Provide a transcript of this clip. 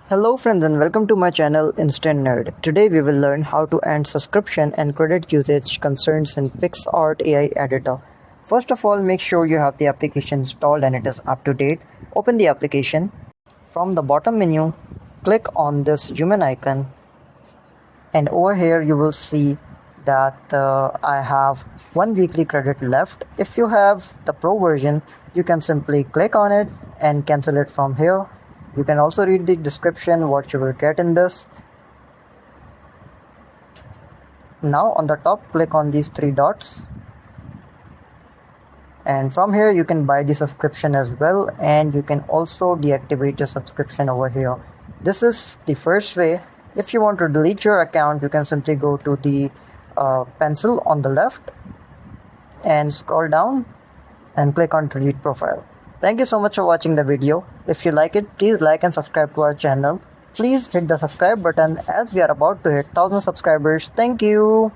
Hello friends and welcome to my channel Instant Nerd. Today we will learn how to end subscription and credit usage concerns in Picsart AI Editor. First of all, make sure you have the application installed and it is up to date. Open the application. From the bottom menu, click on this human icon and over here you will see that I have 1 weekly credit left. If you have the pro version, you can simply click on it and cancel it from here. You can also read the description what you will get in this. Now on the top, click on these 3 dots and from here you can buy the subscription as well, and you can also deactivate your subscription over here. This is the first way. If you want to delete your account, you can simply go to the pencil on the left and scroll down and click on delete profile. Thank you so much for watching the video. If you like it, please like and subscribe to our channel. Please hit the subscribe button as we are about to hit 1000 subscribers. Thank you.